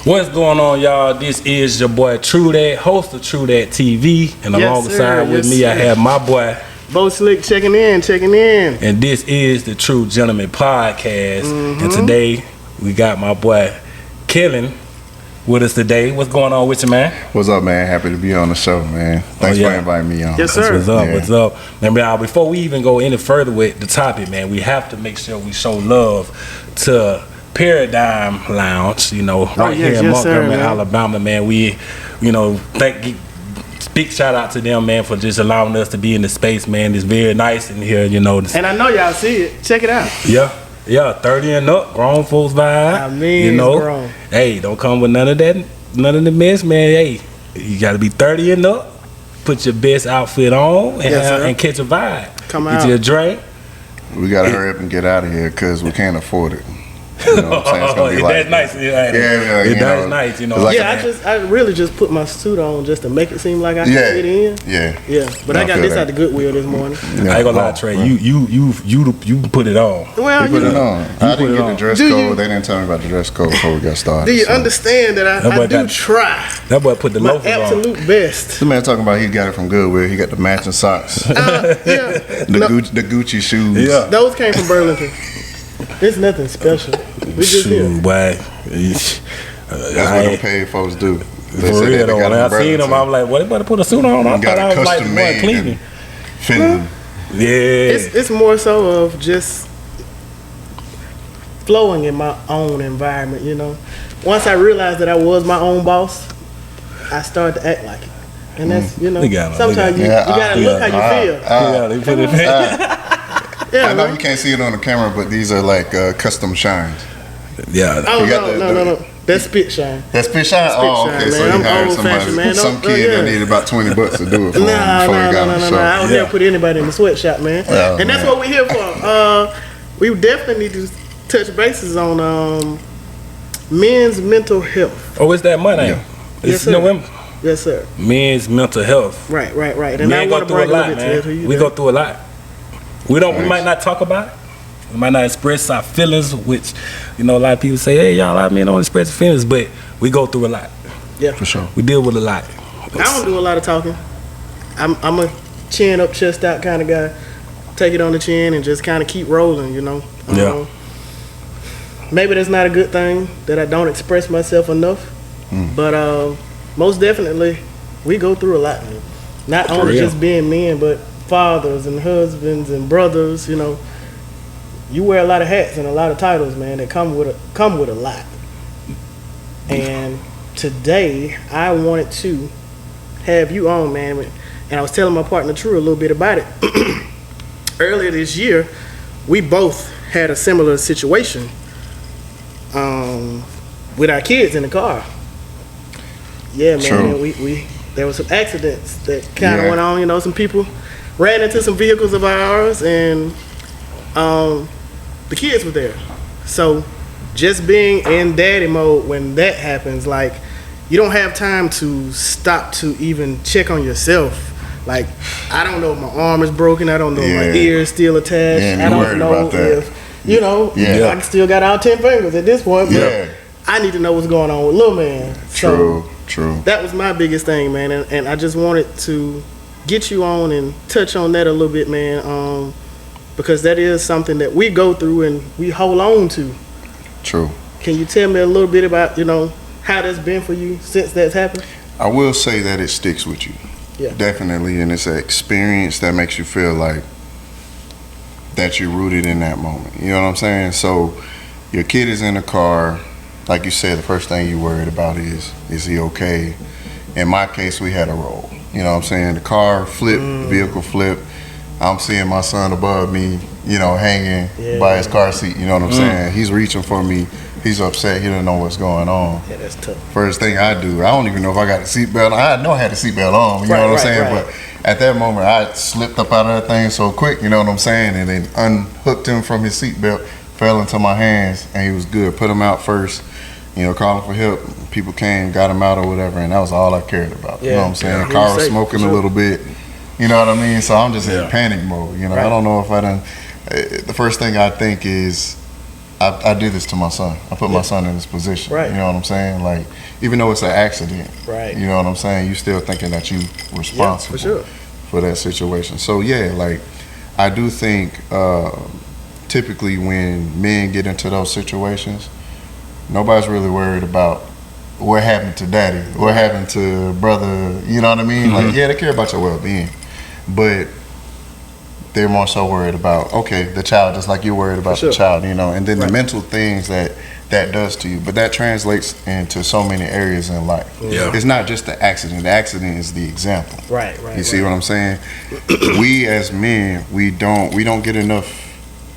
What's going on, y'all? This is your boy True That, host of True That TV, and alongside with me, I have my boy Bo Slick checking in. And this is the True Gentleman Podcast. And today we got my boy Kellen with us today. What's going on with you, man? What's up, man? Happy to be on the show, man. Thanks for inviting me on. Yes, sir. What's up? Now, before we even go any further with the topic, man, we have to make sure we show love to Paradigm Lounge, right here in Montgomery, Alabama, man. We, big shout out to them, man, for just allowing us to be in the space, man. It's very nice in here, And I know y'all see it. Check it out. Yeah, 30 and up, grown folks vibe. I mean, grown. Hey, don't come with none of the mess, man. Hey, you got to be 30 and up. Put your best outfit on and catch a vibe. Get you a drink. We got to hurry up and get out of here because we can't afford it. You know what I'm saying? It's gonna be that's nice. That's nice. I really just put my suit on just to make it seem like I can fit in. Yeah. But I got this at the Goodwill this morning. I ain't gonna lie, Trey. You put it on. Well, you put it on. I didn't get the dress code. They didn't tell me about the dress code before we got started. Do you understand that I do try? That boy put the loafers on. Absolute best. The man talking about he got it from Goodwill. He got the matching socks. The Gucci shoes. Yeah. Those came from Burlington. It's nothing special. We just here. Boy. That's what them paid folks do. They for real though. When I seen them, I'm like, "What? They better put a suit on?" I thought I was like, "Boy, cleaning." Yeah. It's more so of just flowing in my own environment. Once I realized that I was my own boss, I started to act like it, and that's sometimes you gotta look how you feel. I know you can't see it on the camera, but these are like custom shines. Yeah. Oh, no. That's spit shine. That's spit shine? Okay. So you hired some kid that needed about $20 to do it for him before he got on the show. I would never put anybody in the sweatshop, man. And that's what we're here for. We definitely need to touch bases on men's mental health. Oh, it's that money. Yeah. It's November. Yes, sir. Men's mental health. Right. And I want to bring a bit to you. We go through a lot. We might not talk about it. We might not express our feelings, which, a lot of people say, hey, y'all, I don't express feelings, but we go through a lot. Yeah. For sure. We deal with a lot. I don't do a lot of talking. I'm a chin up, chest out kind of guy. Take it on the chin and just kind of keep rolling, Yeah. Maybe that's not a good thing, that I don't express myself enough. But most definitely, we go through a lot, man. Not only just being men, but fathers and husbands and brothers, you wear a lot of hats and a lot of titles, man, that come with a lot. And today I wanted to have you on, man, and I was telling my partner True a little bit about it. Earlier this year, we both had a similar situation with our kids in the car. Yeah, man, we there was some accidents that kind of went on, some people ran into some vehicles of ours, and the kids were there. So just being in daddy mode when that happens, like, you don't have time to stop to even check on yourself. Like, I don't know if my arm is broken. I don't know if my ear is still attached. I don't know if, I still got all 10 fingers at this point, but I need to know what's going on with little man. True. That was my biggest thing, man, and I just wanted to get you on and touch on that a little bit, man, because that is something that we go through and we hold on to. True. Can you tell me a little bit about, how that's been for you since that's happened? I will say that it sticks with you. Yeah. Definitely, and it's an experience that makes you feel like that you're rooted in that moment. You know what I'm saying? So your kid is in the car. Like you said, the first thing you worried about is he okay? In my case, we had a roll. You know what I'm saying? The car flipped, the vehicle flipped. I'm seeing my son above me, hanging by his car seat. You know what I'm saying? He's reaching for me. He's upset. He doesn't know what's going on. Yeah, that's tough. First thing I do, I don't even know if I got a seatbelt. I know I had a seatbelt on. You know what I'm saying? Right. But at that moment, I slipped up out of that thing so quick. You know what I'm saying? And then unhooked him from his seatbelt, fell into my hands, and he was good. Put him out first. Calling for help. People came, got him out or whatever, and that was all I cared about. You know what I'm saying? The car was smoking a little bit. You know what I mean? So I'm just in panic mode. I don't know if I done. The first thing I think is, I did this to my son. I put my son in this position. Right. You know what I'm saying? Like, even though it's an accident, right? You know what I'm saying? You still thinking that you responsible for that situation. So yeah, like I do think typically when men get into those situations, nobody's really worried about what happened to daddy, what happened to brother. You know what I mean? Like, yeah, they care about your well-being, but they're more so worried about, okay, the child, just like you're worried about the child, you know, and then the mental things that does to you. But that translates into so many areas in life. Yeah. It's not just the accident. The accident is the example. Right. You see what I'm saying? We as men, we don't get enough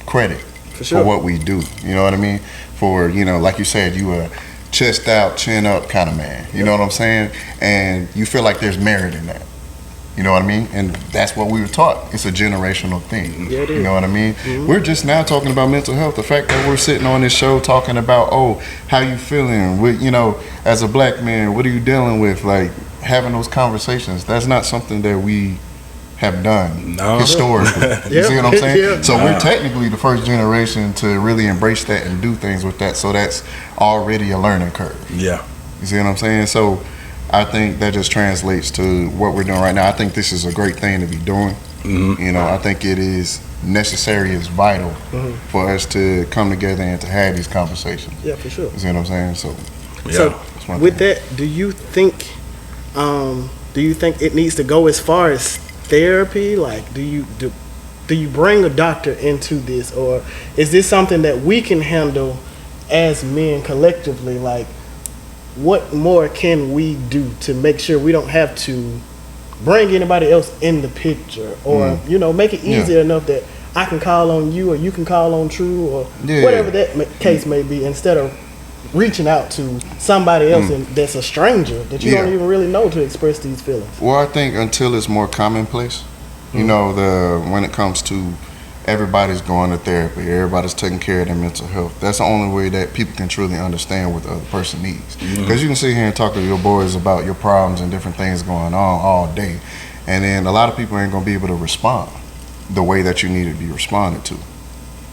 credit for what we do. You know what I mean? For, you know, like you said, you a chest out, chin up kind of man. You know what I'm saying? And you feel like there's merit in that. You know what I mean? And that's what we were taught. It's a generational thing. Yeah, it is. You know what I mean? Mm-hmm. We're just now talking about mental health. The fact that we're sitting on this show talking about, oh, how you feeling? What, you know, as a black man, what are you dealing with? Like, having those conversations. That's not something that we have done historically. You see what I'm saying? So we're technically the first generation to really embrace that and do things with that. So that's already a learning curve. Yeah. You see what I'm saying? So I think that just translates to what we're doing right now. I think this is a great thing to be doing. You know, I think it is necessary, it's vital for us to come together and to have these conversations. Yeah, for sure. You see what I'm saying? So with that, do you think it needs to go as far as therapy? Like, do you bring a doctor into this, or is this something that we can handle as men collectively? Like, what more can we do to make sure we don't have to bring anybody else in the picture, or you know, make it easier enough that I can call on you or you can call on True, or whatever that case may be, instead of reaching out to somebody else that's a stranger that you don't even really know to express these feelings? Well, I think until it's more commonplace, you know, when it comes to everybody's going to therapy, everybody's taking care of their mental health, that's the only way that people can truly understand what the other person needs. Because you can sit here and talk to your boys about your problems and different things going on all day, and then a lot of people ain't going to be able to respond the way that you need to be responded to.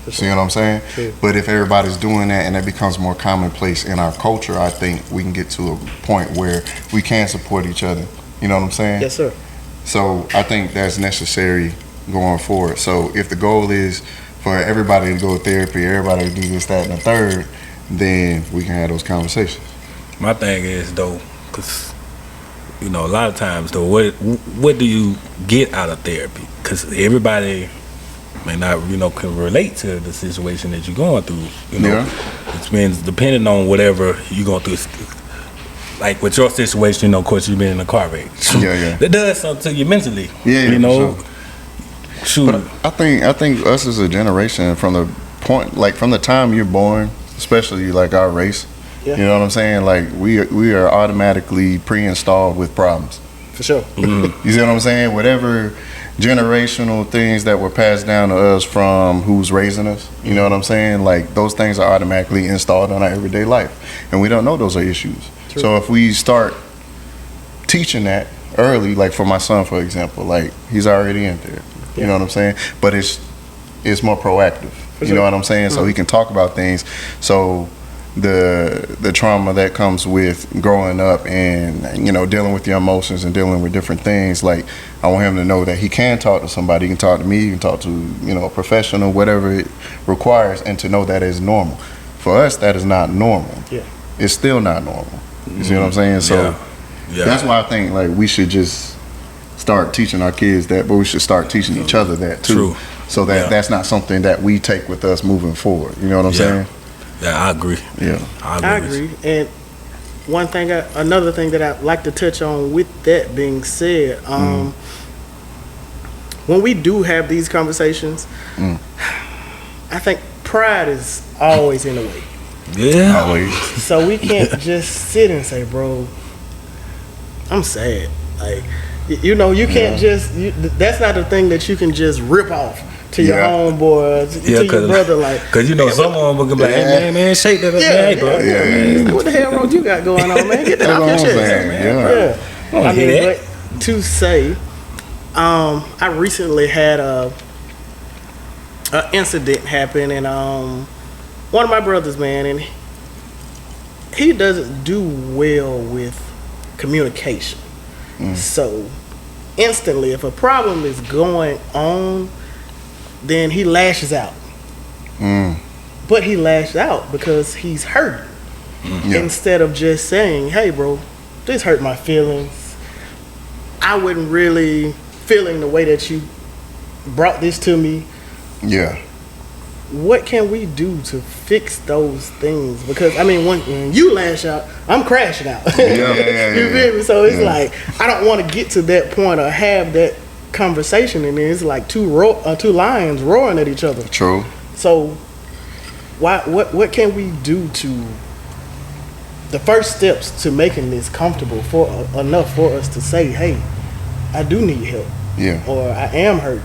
See what I'm saying? True. But if everybody's doing that and that becomes more commonplace in our culture, I think we can get to a point where we can support each other. You know what I'm saying? Yes, sir. So I think that's necessary going forward. So if the goal is for everybody to go to therapy, everybody to do this, that, and the third, then we can have those conversations. My thing is, though, because, you know, a lot of times, though, what do you get out of therapy? Because everybody may not, you know, can relate to the situation that you're going through. You know, it means depending on whatever you're going through. Like with your situation, you know, of course, you've been in a car wreck. That does something to you mentally. You know. But I think us as a generation, from the point, like from the time you're born, especially like our race, you know what I'm saying? Like we are automatically pre-installed with problems. For sure. You see what I'm saying? Whatever generational things that were passed down to us from who's raising us, you know what I'm saying? Like those things are automatically installed in our everyday life, and we don't know those are issues. True. So if we start teaching that early, like for my son, for example, like he's already in there. You know what I'm saying? But it's more proactive. You know what I'm saying? So he can talk about things. So the trauma that comes with growing up and, you know, dealing with your emotions and dealing with different things, like I want him to know that he can talk to somebody. He can talk to me. He can talk to, you know, a professional, whatever it requires, and to know that is normal. For us, that is not normal. It's still not normal. You see what I'm saying? So that's why I think like we should just start teaching our kids that, but we should start teaching each other that too. So that that's not something that we take with us moving forward. You know what I'm saying? Yeah, I agree. I agree. And another thing that I'd like to touch on with that being said, when we do have these conversations, I think pride is always in the way. Yeah. Always. So we can't just sit and say, bro, I'm sad. Like, you know, you can't just, that's not a thing that you can just rip off to your homeboy, to your brother. Like, because, you know, someone will be like, hey, man, shake that. Hey, bro. Man, what the hell wrong you got going on, man? Get that off your chest. I mean, but to say, I recently had a incident happen, and one of my brothers, man, and he doesn't do well with communication. So instantly, if a problem is going on, then he lashes out. But he lashed out because he's hurt. Instead of just saying, hey bro, this hurt my feelings. I wasn't really feeling the way that you brought this to me. Yeah. What can we do to fix those things? Because I mean, when you lash out, I'm crashing out. You feel me? So it's like I don't want to get to that point or have that conversation, and then it's like two lions roaring at each other. True. So what can we do to the first steps to making this comfortable enough for us to say, hey, I do need help. Yeah. Or I am hurt.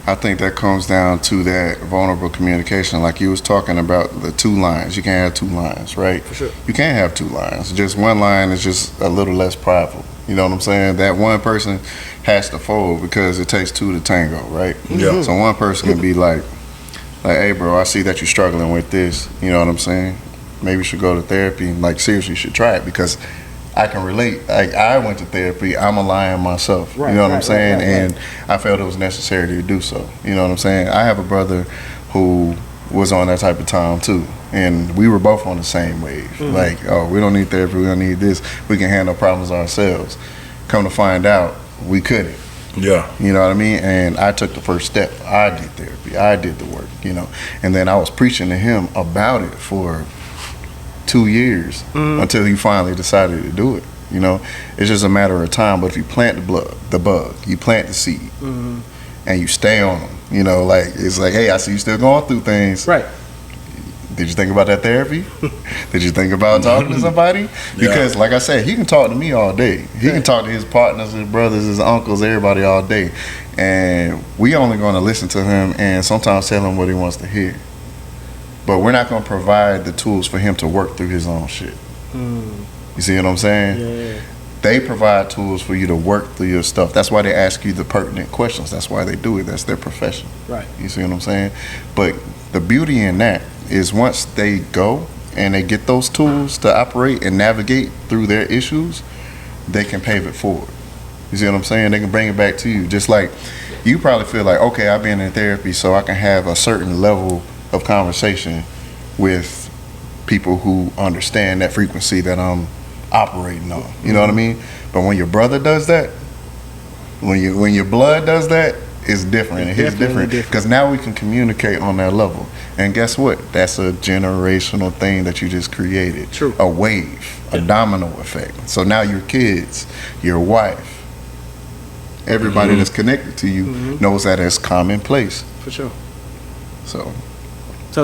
I think that comes down to that vulnerable communication. Like you was talking about the two lines. You can't have two lines, right? For sure. You can't have two lines. Just one line is just a little less prideful. You know what I'm saying? That one person has to fold because it takes two to tango, right? Yeah. So one person can be like, hey bro, I see that you're struggling with this. You know what I'm saying? Maybe you should go to therapy. Like seriously, you should try it because I can relate. Like I went to therapy. I'm a lion myself. Right, you know what I'm saying? Right. And I felt it was necessary to do so. You know what I'm saying? I have a brother who was on that type of time too, and we were both on the same wave. Like, oh, we don't need therapy. We don't need this. We can handle problems ourselves. Come to find out, we couldn't. Yeah. You know what I mean? And I took the first step. I did therapy. I did the work. You know, and then I was preaching to him about it for 2 years until he finally decided to do it. You know, it's just a matter of time. But if you plant the bug, you plant the seed, and you stay on them. You know, like it's like, hey, I see you still going through things. Right. Did you think about that therapy? Did you think about talking to somebody? Because, like I said, he can talk to me all day. He can talk to his partners, his brothers, his uncles, everybody all day, and we only going to listen to him and sometimes tell him what he wants to hear. But we're not going to provide the tools for him to work through his own shit. You see what I'm saying? Yeah. They provide tools for you to work through your stuff. That's why they ask you the pertinent questions. That's why they do it. That's their profession. Right. You see what I'm saying? But the beauty in that is once they go and they get those tools to operate and navigate through their issues, they can pave it forward. You see what I'm saying? They can bring it back to you. Just like you probably feel like, okay, I've been in therapy so I can have a certain level of conversation with people who understand that frequency that I'm operating on. You know what I mean? But when your brother does that, when your blood does that, it's different. It hits different because now we can communicate on that level. And guess what? That's a generational thing that you just created. True. A wave, a domino effect. So now your kids, your wife, everybody that's connected to you knows that as commonplace. For sure. So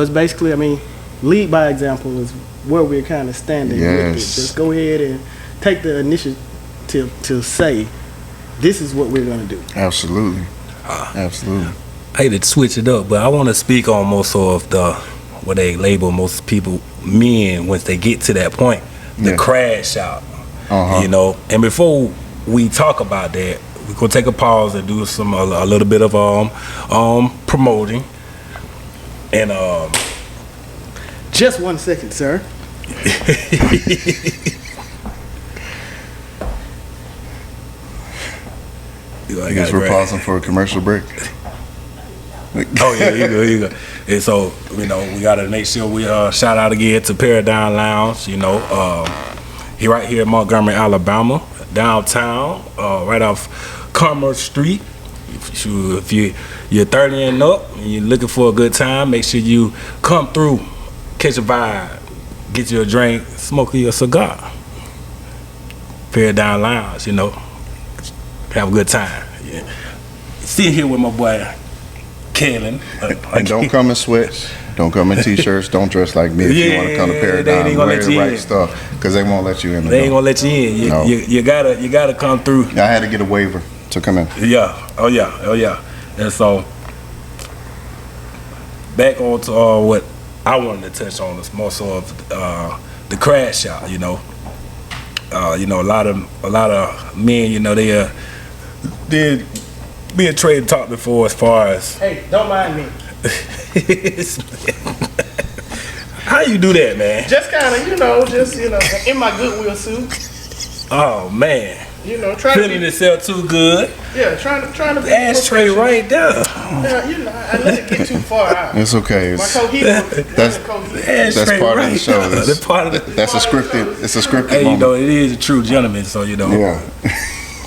it's basically, I mean, lead by example is where we're kind of standing with it. Just go ahead and take the initiative to say, this is what we're going to do. Absolutely. Absolutely. I hate to switch it up, but I want to speak on most of what they label most people, men, once they get to that point, the crash out. You know, and before we talk about that, we're going to take a pause and do a little bit of promoting. And just 1 second, sir. I guess we're pausing for a commercial break. Oh yeah, you go. And so, you know, we gotta make sure we shout out again to Paradigm Lounge. You know, right here in Montgomery, Alabama, downtown, right off Commerce Street. If you're 30 and up and you're looking for a good time, make sure you come through, catch a vibe, get you a drink, smoke you a cigar. Paradigm Lounge, you know, have a good time. Yeah. Sitting here with my boy Kellen. And don't come in sweats. Don't come in t-shirts. Don't dress like me if you want to come to Paradigm. Wear the right stuff because they won't let you in. They ain't gonna let you in. No. You gotta come through. I had to get a waiver to come in. Yeah. Oh yeah. And so back on to what I wanted to touch on is more so of the crash out. You know, a lot of men. You know, they being traded talk before as far as. Hey, don't mind me. How you do that, man? Just kind of, in my Goodwill suit. Oh man. Trying feeling itself too good. Yeah, trying to be ashtray right there. Yeah, I let it get too far out. It's okay. My cohesion. That's part right of the show. that's part of the. That's a scripted. It's a scripted Hey, moment. it is a true gentleman. So Yeah.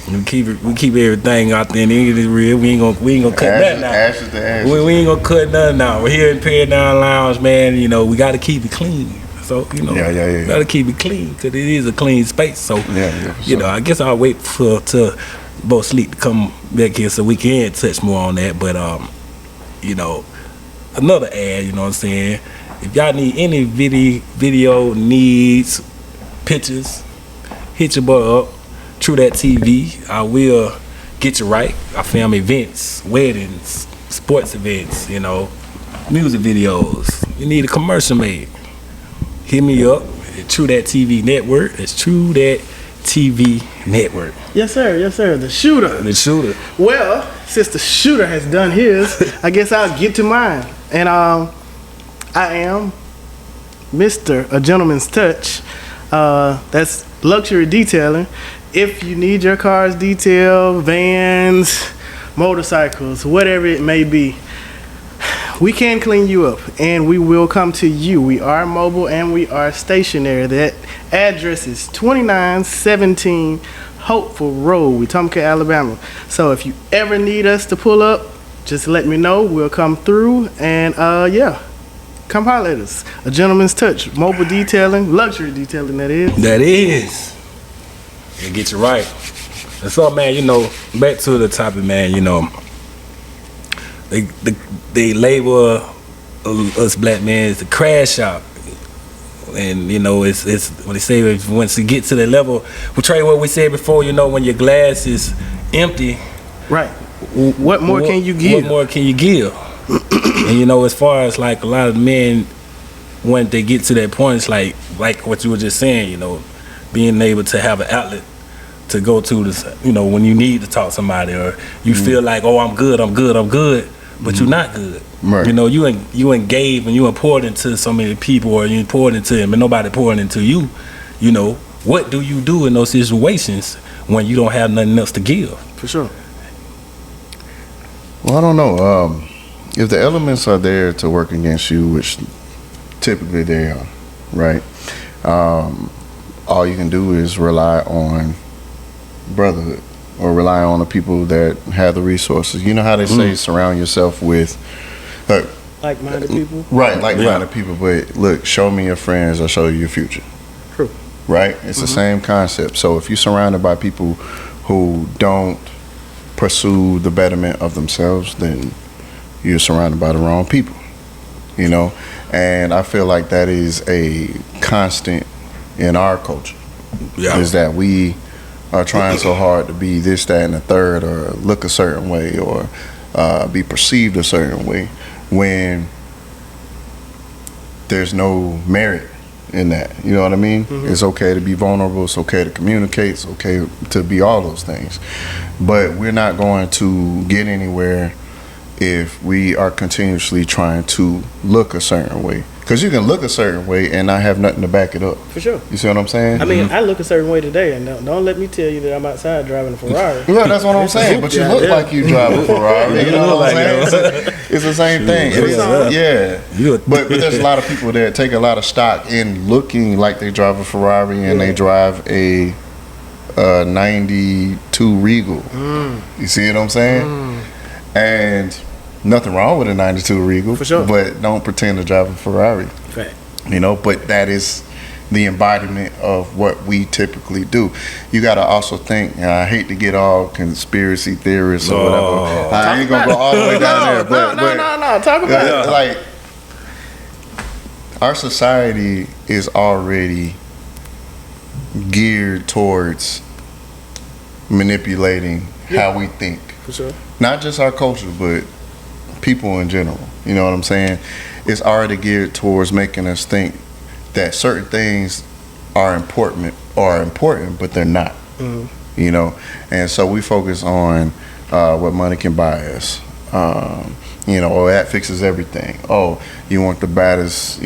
We keep everything out there. And it is real. We ain't gonna cut nothing out. Ashes to ashes. We ain't gonna cut nothing out. We're here in Pair Down Lounge, man. We got to keep it clean. So Yeah. Gotta keep it clean because it is a clean space. So sure. I guess I'll wait to both sleep to come back here so we can touch more on that. But another ad. You know what I'm saying? If y'all need any video needs, pictures, hit your boy up. True That TV. I will get you right. I film events, weddings, sports events. Music videos. You need a commercial made. Hit me up at True That TV Network. It's True That TV Network. Yes, sir. The shooter. Well, since the shooter has done his, I guess I'll get to mine. And I am Mr. A Gentleman's Touch. That's luxury detailing. If you need your cars detailed, vans, motorcycles, whatever it may be, we can clean you up, and we will come to you. We are mobile and we are stationary. That address is 2917 Hopeful Road, Wetumpka, Alabama. So if you ever need us to pull up, just let me know. We'll come through, and come holler at us. A Gentleman's Touch, mobile detailing, luxury detailing, that is. That is. It gets you right. And so, man, back to the topic, man. They label us black men as the crash shop, and it's what they say. Once you get to that level, we trade what we said before. When your glass is empty, right? What more can you give? What more can you give? And as far as like a lot of men, when they get to that point, it's like what you were just saying. Being able to have an outlet to go to this, when you need to talk to somebody, or you feel like, oh, I'm good, but you're not good. Right. You engage and you poured into so many people, or you poured into them and nobody pouring into you. What do you do in those situations when you don't have nothing else to give? For sure. Well, I don't know. If the elements are there to work against you, which typically they are, right? All you can do is rely on brotherhood, or rely on the people that have the resources. You know how they say, surround yourself with like-minded people. Right, like-minded people. But look, show me your friends, I'll show you your future. True. Right? It's the same concept. So if you're surrounded by people who don't pursue the betterment of themselves, then you're surrounded by the wrong people. And I feel like that is a constant in our culture. Yeah. Is that we are trying so hard to be this, that, and the third, or look a certain way, or be perceived a certain way, when there's no merit in that. You know what I mean? Mm-hmm. It's okay to be vulnerable. It's okay to communicate. It's okay to be all those things. But we're not going to get anywhere if we are continuously trying to look a certain way. Because you can look a certain way and not have nothing to back it up. For sure. You see what I'm saying? I mean, I look a certain way today, and don't let me tell you that I'm outside driving a Ferrari. Yeah, that's what I'm saying. But you look like you drive a Ferrari. You know what I'm saying? It's the same thing. But there's a lot of people that take a lot of stock in looking like they drive a Ferrari, and they drive a 92 Regal. You see what I'm saying? And nothing wrong with a 92 Regal, for sure, but don't pretend to drive a Ferrari. Fact. But that is the embodiment of what we typically do. You got to also think, and I hate to get all conspiracy theorists or whatever. I ain't going to go all the way down there. But No. Talk about it. Like, our society is already geared towards manipulating how we think. For sure. Not just our culture, but people in general. You know what I'm saying? It's already geared towards making us think that certain things are important, but they're not. And so we focus on what money can buy us, You know, oh, that fixes everything. Oh, you want the baddest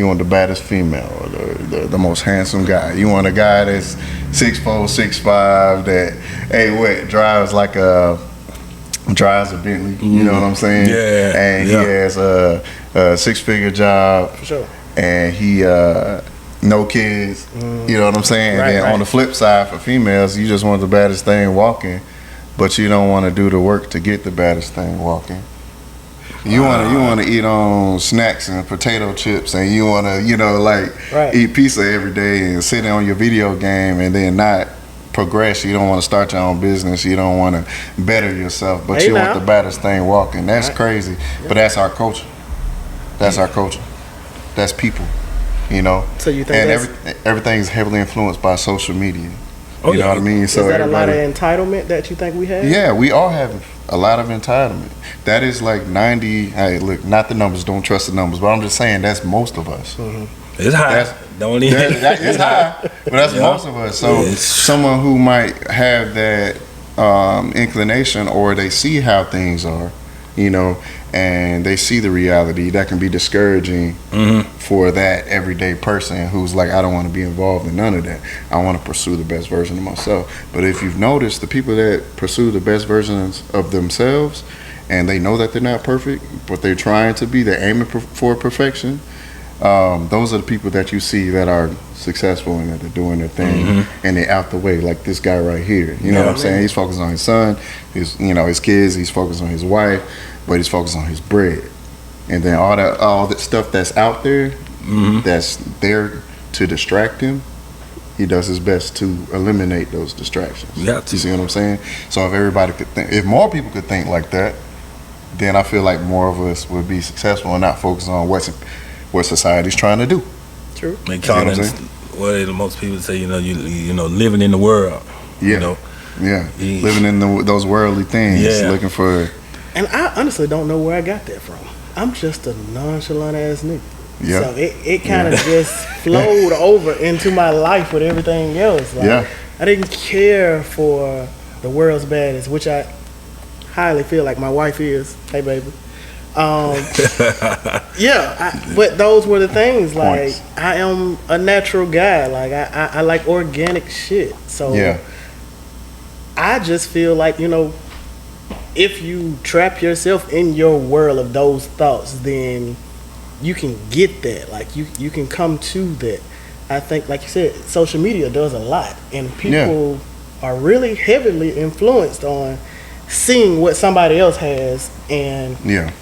female, or the most handsome guy. You want a guy that's 6'4", 6'5", that drives a Bentley. You know what I'm saying? Yeah. And he has a 6-figure job. For sure. And he no kids. You know what I'm saying? Right, and then on the flip side, for females, you just want the baddest thing walking, but you don't want to do the work to get the baddest thing walking. You want to eat on snacks and potato chips, and you want to eat pizza every day and sit on your video game and then not progress. You don't want to start your own business. You don't want to better yourself, but you want the baddest thing walking. That's crazy, but that's our culture. That's our culture. That's people, you know. So you think everything is heavily influenced by social media. Oh, you know what I mean? So is that a lot of entitlement that you think we have? Yeah, we all have a lot of entitlement. That is like 90. Hey, look, not the numbers. Don't trust the numbers. But I'm just saying that's most of us. It's high. It's high, but that's most of us. So someone who might have that inclination, or they see how things are, you know, and they see the reality, that can be discouraging for that everyday person who's like, I don't want to be involved in none of that. I want to pursue the best version of myself. But if you've noticed, the people that pursue the best versions of themselves, and they know that they're not perfect, but they're trying to be, they're aiming for perfection, those are the people that you see that are successful and that they're doing their thing, and they're out the way, like this guy right here. You know what I'm saying? He's focused on his son, his kids, he's focused on his wife, but he's focused on his bread. And then all that stuff that's out there, that's there to distract him, he does his best to eliminate those distractions. You see what I'm saying? So if more people could think like that, then I feel like more of us would be successful and not focus on what society's trying to do. True. They call it what most people say, you know, living in the world. Yeah. You know? Yeah. Living in those worldly things. Yeah. Looking for. And I honestly don't know where I got that from. I'm just a nonchalant ass nigga. Yeah. So it kind of just flowed over into my life with everything else. Like, I didn't care for the world's baddest, which I highly feel like my wife is. Hey, baby. But those were the things. Like, I am a natural guy. Like, I like organic shit. So I just feel like, you know, if you trap yourself in your world of those thoughts, then you can get that. Like, you can come to that. I think, like you said, social media does a lot, and people are really heavily influenced on seeing what somebody else has and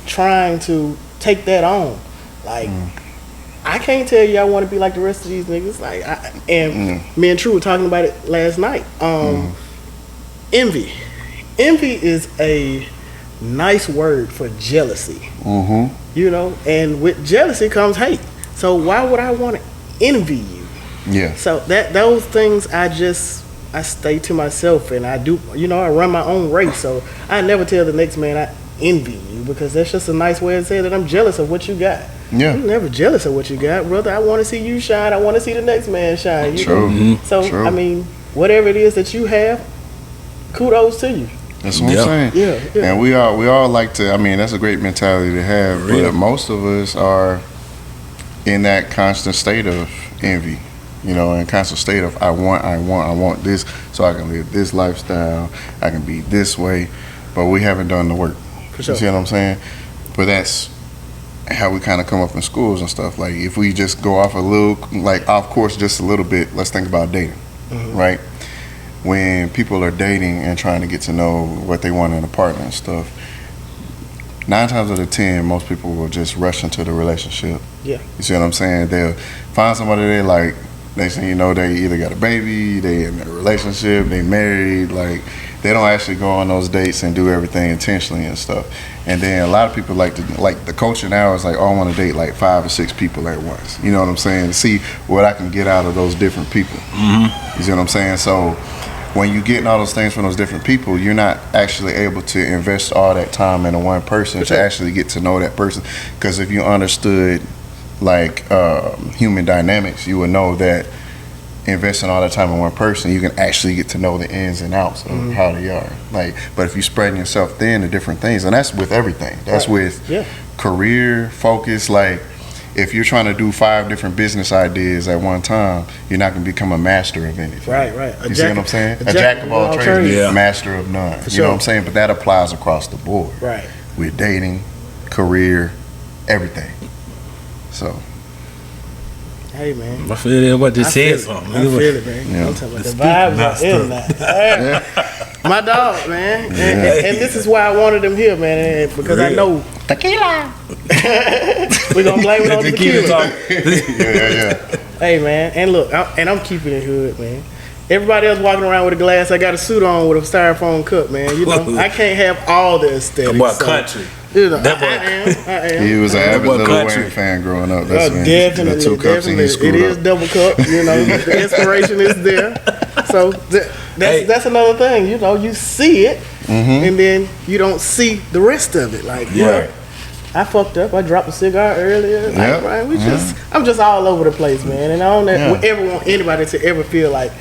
trying to take that on. Like, I can't tell you I want to be like the rest of these niggas. Like, me and True were talking about it last night. Envy is a nice word for jealousy. You know, and with jealousy comes hate. So why would I want to envy you? Yeah. So those things I stay to myself, and I do, you know, I run my own race. So I never tell the next man I envy you, because that's just a nice way to say that I'm jealous of what you got. Yeah. I'm never jealous of what you got, brother. I want to see you shine. I want to see the next man shine. True. So, I mean, whatever it is that you have, kudos to you. That's what I'm saying. Yeah. And we all like to, I mean, that's a great mentality to have, but most of us are in that constant state of envy. You know, in constant state of I want this so I can live this lifestyle, I can be this way, but we haven't done the work. For sure. You see what I'm saying? But that's how we kind of come up in schools and stuff. Like, if we just go off off course just a little bit, let's think about dating, right? When people are dating and trying to get to know what they want in a partner and stuff, 9 times out of 10, most people will just rush into the relationship. Yeah. You see what I'm saying? They'll find somebody they like. Next thing you know, they either got a baby, they in a relationship, they married. Like, they don't actually go on those dates and do everything intentionally and stuff. And then a lot of people like the culture now is like, oh, I want to date like 5 or 6 people at once. You know what I'm saying? To see what I can get out of those different people. You see what I'm saying? So when you getting all those things from those different people, you're not actually able to invest all that time into one person to actually get to know that person. Because if you understood like human dynamics, you would know that investing all that time in one person, you can actually get to know the ins and outs of how they are. Like, but if you spreading yourself thin to different things, and that's with everything. That's with career focus. Like, if you're trying to do 5 different business ideas at one time, you're not going to become a master of anything. Right. You see what I'm saying? A jack of all trades, master of none. You know what I'm saying? But that applies across the board. Right. With dating, career, everything. So. Hey, man. I feel what just said something. I feel it, man. Yeah. I'm talking about the vibes are in that. My dog, man. And this is why I wanted him here, man, because I know. Tequila. We're going to blame it on the tequila. Yeah. Hey, man. And look, I'm keeping it hood, man. Everybody else walking around with a glass, I got a suit on with a styrofoam cup, man. You know, I can't have all the aesthetics. What country? You know, I am. He was an avid Lil Wayne fan growing up. That's definitely, the 2 cups and he screwed it is double cup. You know, the inspiration is there. So that's another thing. You know, you see it, and then you don't see the rest of it. Like, I fucked up. I dropped a cigar earlier. Like, right, I'm just all over the place, man. And I don't ever want anybody to ever feel like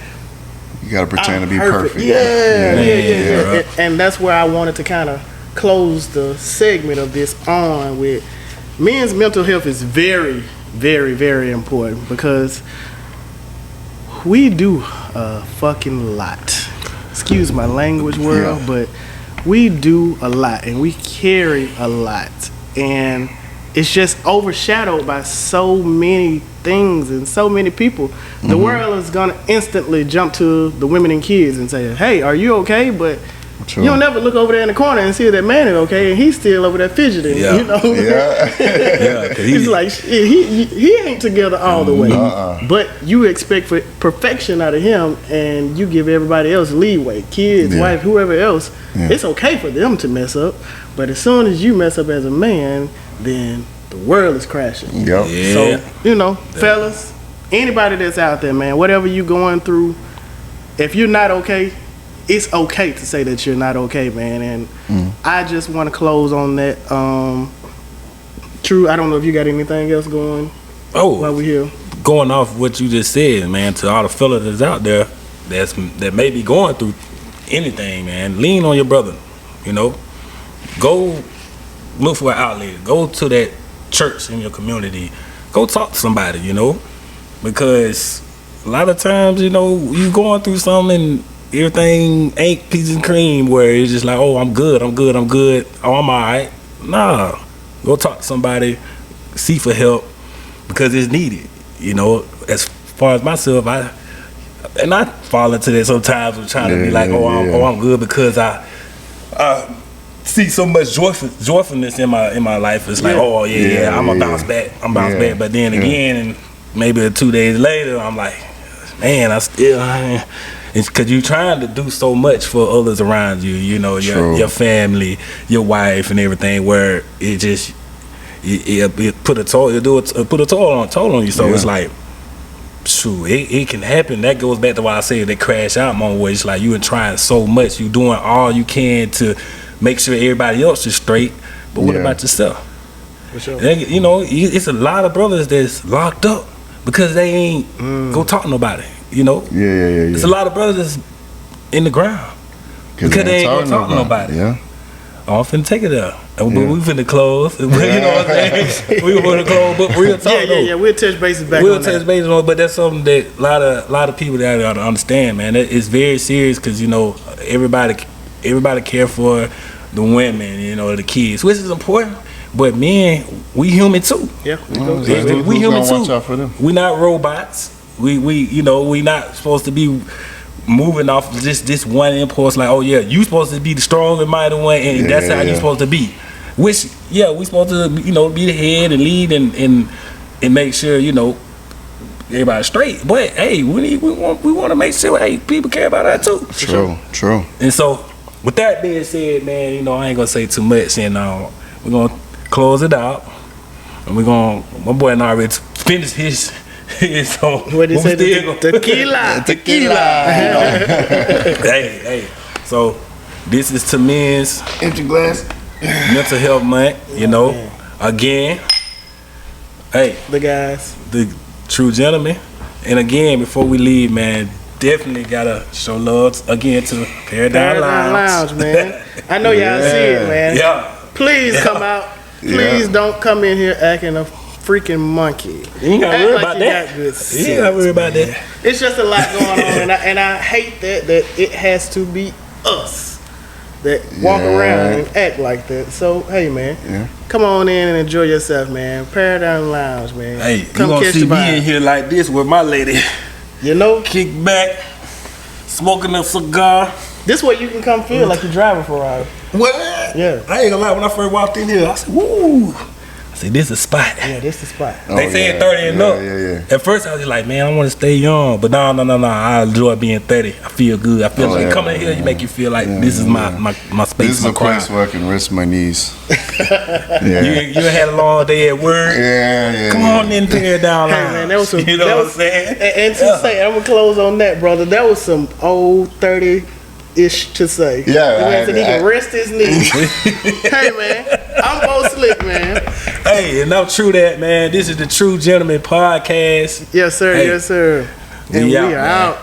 you gotta pretend to be perfect. Yeah. And that's where I wanted to kind of close the segment of this on with men's mental health is very, very, very important because we do a fucking lot. Excuse my language, world, but we do a lot and we carry a lot. And it's just overshadowed by so many things and so many people. The world is gonna instantly jump to the women and kids and say, hey, are you okay? But you don't never look over there in the corner and see that man is okay and he's still over there fidgeting. You know? He's like, he ain't together all the way. But you expect perfection out of him and you give everybody else leeway, kids, wife, whoever else. It's okay for them to mess up, but as soon as you mess up as a man, then the world is crashing. So, you know, fellas, anybody that's out there, man, whatever you going through, if you're not okay, it's okay to say that you're not okay, man. And I just want to close on that. True, I don't know if you got anything else going while we're here. Going off what you just said, man, to all the fellas that's out there that may be going through anything, man, lean on your brother. You know, go look for an outlet. Go to that church in your community. Go talk to somebody, you know, because a lot of times, you know, you going through something and everything ain't peaches and cream where it's just like, oh, I'm good. Oh, I'm all right. Nah, go talk to somebody, seek for help because it's needed. You know, as far as myself, I fall into that sometimes with trying to be like, I'm good because I see so much joyfulness in my life. It's like, I'm gonna bounce back. Back. But then again, and maybe 2 days later, I'm like, man, it's because you're trying to do so much for others around you, you know, your family, your wife, and everything. Where it just it put a toll on you. So it's like, shoot, it can happen. That goes back to why I say they crash out moment where it's like you are trying so much, you doing all you can to make sure everybody else is straight. But what about yourself? For sure. You know, it's a lot of brothers that's locked up because they ain't go talk to nobody. You know, It's a lot of brothers that's in the ground because they ain't gonna talk to nobody. I'm finna take it out, but we finna close. You know what I'm saying? We finna close, but real talk. We'll touch bases back. We'll touch bases on, but that's something that a lot of people that gotta understand, man. It's very serious because you know everybody care for the women, you know, the kids, which is important. But men, we human too. We human too. Watch out for them. We not robots. We not supposed to be moving off just this one impulse like, oh yeah, you supposed to be the strong and mighty one and that's how you supposed to be. Which we supposed to, you know, be the head and lead and make sure, you know, everybody's straight. But hey, we want to make sure people care about that too. True. And so with that being said, man, you know, I ain't gonna say too much and we're gonna close it out and my boy and I already finished his so what did he say? Tequila. Hey. So this is to men's empty glass mental health month. You know, again. Hey, the guys, the true gentleman, And again, before we leave, man, definitely gotta show love again to Paradigm Lounge, man. I know y'all see it, man. Yeah. Please come out. Please don't come in here acting a freaking monkey. You ain't gotta worry about that. You ain't gotta worry about that. It's just a lot going on, and I hate that it has to be us that walk around and act like that. So hey, man, come on in and enjoy yourself, man. Paradigm Lounge, man. Hey, you come gonna catch see the me vibe. in here like this with my lady. You know, Kick back, smoking a cigar. this way you can come feel like you're driving for a ride. What? Yeah. I ain't gonna lie, when I first walked in here, I said, woo. I said, this is a spot. Yeah, this the spot. They said 30 and up. At first, I was like, man, I want to stay young. But no. I enjoy being 30. I feel good. I feel like coming in here, you make you feel like this is my space. This is a place where I can rest my knees. You had a long day at work. Yeah. Come on in, tear down. Hey, man, that was some, you know what I'm saying? And to say, I'm gonna close on that, brother. That was some old 30-ish to say. Yeah, He can rest his knees. Hey, man, I'm Bo Slick, man. Hey, and I'm True That, man. This is the True Gentleman Podcast. Yes, sir. Hey, Yes, sir. And we are out.